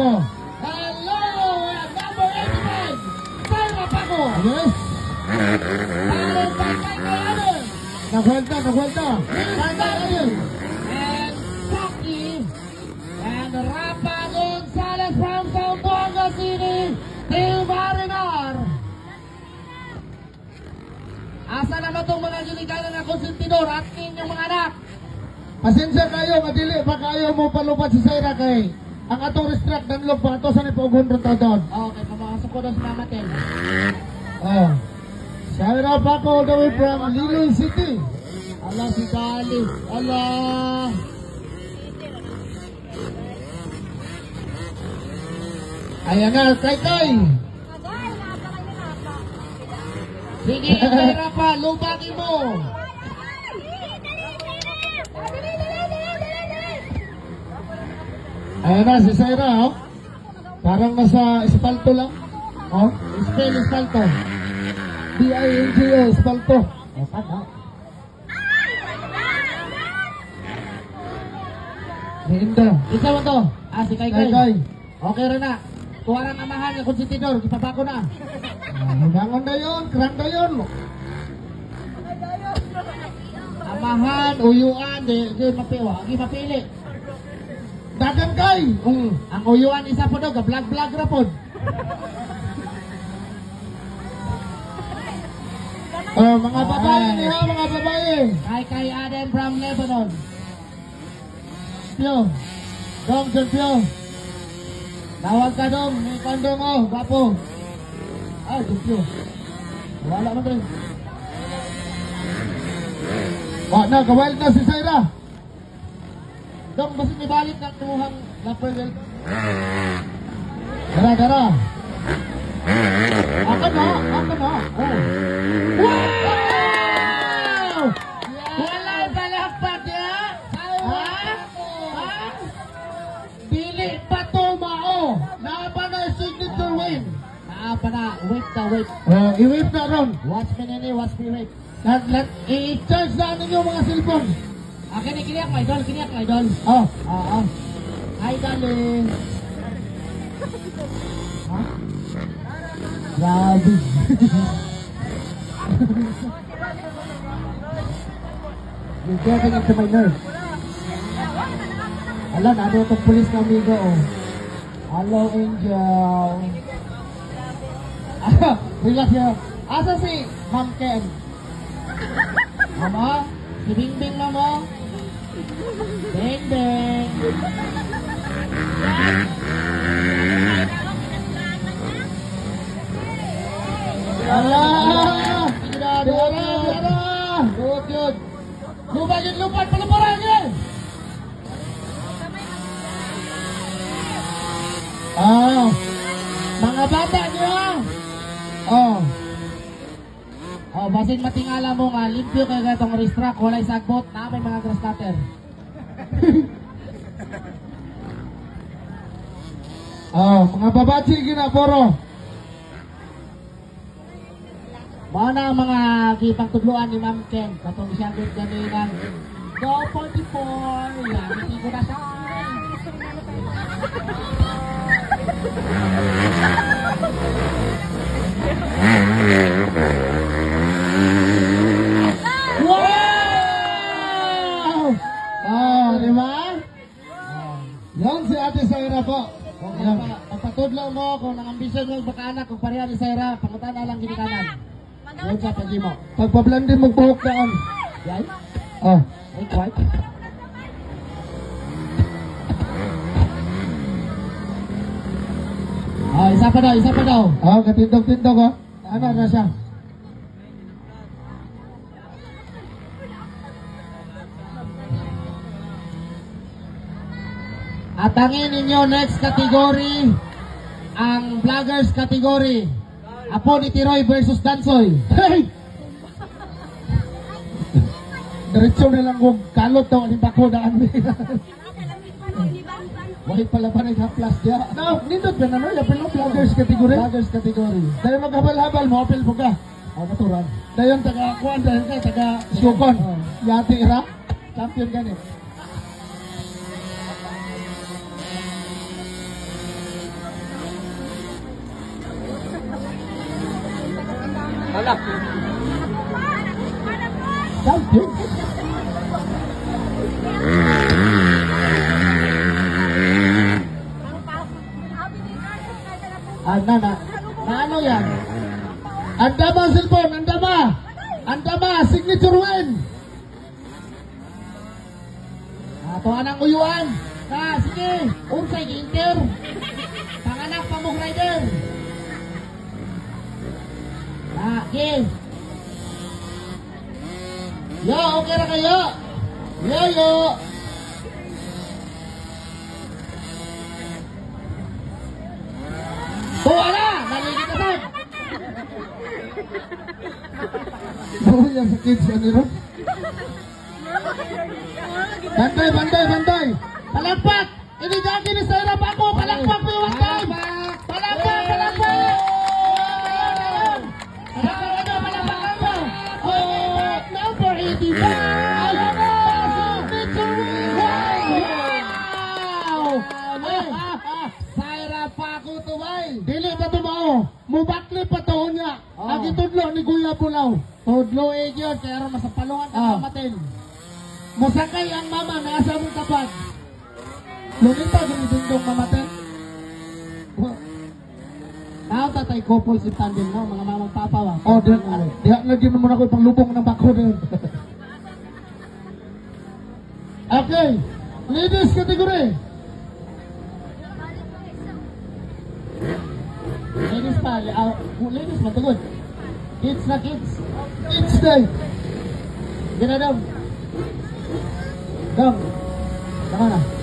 Paco. Hello! Number 89! Saira Paco! Yes. Followed by Kay Allen! Nagwelta. And Saki! And Rafa Gonzalez from Zamboanga City! Team Marinar! Asa naman itong mga ginikanan na konsentidor at inyong mga anak? Pasensya kayo, madili pa kayo mo palupat si Saira kay ang atong restrict ng log pa ito sa nipog 100 doon. Okay, pamakasok ko doon sa mamatin. Oh. Saira Paco all the way from Liloy City. Allah si Dali. Allah. Ayan na, kay. Sige, Saira pa, lubagin mo. Ayan na, si Saira, oh. Parang nasa espalto lang. Oh, spell espalto. D-I-N-G-O, espalto. Oh, tama. Linda. Isa mo to. Si Kay. Kay. Okay rin na. Tuwarang amahan ng konsentidor, kipapako na. Hidangan na yun, krang na yun. Amahan, uyuan, di mapili. Dagan kay. Ang uyuan isa po daw, vlog ra po. Oh, mga babae niya, mga babae. Kay Aden from Lebanon. Pio. Dong, Pio. Tawag ka dong, may kondong mo, gwapo. Ay, Pio. Wala mo rin. Na, kawild na si Saira. Dong, basta nibalik ng tumuhang lapper girl. Dara. Ako na. Wow! Wala balakpat ya? Dili pa tumao. Napa na signature win. Napa na, whip. I-whip na ron. Watch me nini, watch me whip. I-charge na ninyo mga cellphone. Kiniyak mo idol. Oh. Hi darling. Grabe. You're getting into my nerves. Alam, ano itong pulis na amigo, oh. Hello, Angel. Relax yun. Asa si Ma'am Ken? Mama, si Bingbing mama. Beng. Dara! Good, good. Lubagin lupat, palaparan niya. Mga bata niya. Basin matingala mo nga, limpyo kayo gatong racetrack, walay sagbot, na may mga grass cutter. Mga babachi ginaporo. Mga ang mga gipagtudluan ni Ma'am Ken, katong siya good ganinang Go 44! Yan, hindi ko na siya. Wow! Di ba? Yan si Ate Saira po. Pagpatudlo mo kung nang-ambisyon mo baka-anak kung pareha ni Saira, pangutan na lang ginikanan. Yun sa pagi mo. Pagpablandi magbuhok daan. Yan? Ay, quite. Isa pa daw. Katindog-tindog, oh. Ano na siya? Atangin ninyo next category, ang vloggers category. Apo ni Tiroy versus Dansoy. Hey! Diretso na lang kung kalot daw ang bako daan. Wahit pala pa nag-haplas diya. No, nindot ba na no? Yapil mo vloggers category? Vloggers category. Dahil maghabal-habal mo, apil po ka. Maturan. Dahil taga-kuan, dahil ka taga-sukon. Yati ira. Champion ganit. Wala. Champion. Na ano yan? Anda ba ang cellphone? Anda ba? Anda ba? Signature win! Ato anang uyuan. Sige. Unsay gi-inter. Panganak pa mong rider. Game. Yo, okay na kayo? Yo! Tuwa na! Naligid na saan? Buhay ang sakit siya nila. Bantay! Palakpak! Inigagi ni Sarah pa ako! Palakpak mo yung time! Palakpak! Number 85! Ayan na! Victory! Wow! Sarah pa ako tuway! Dili pa ito mao. Mubakli pa ito niya. Ang itudlo ni Kuya Pulaw. Tudlo yun, kaya rin masapalungan ang mamatin. Musakay ang mama na asa mong kapag. Lumita ginidindong mamaten. Tao tatay couple si tandem no, mga mamang papa wa. Oh, diha lagi naman ako ipang lubong ng bako din. Okay. Ladies category. Ladies pa tugod. Kids na kids. Each day. Ginadam. Dam. Tama na.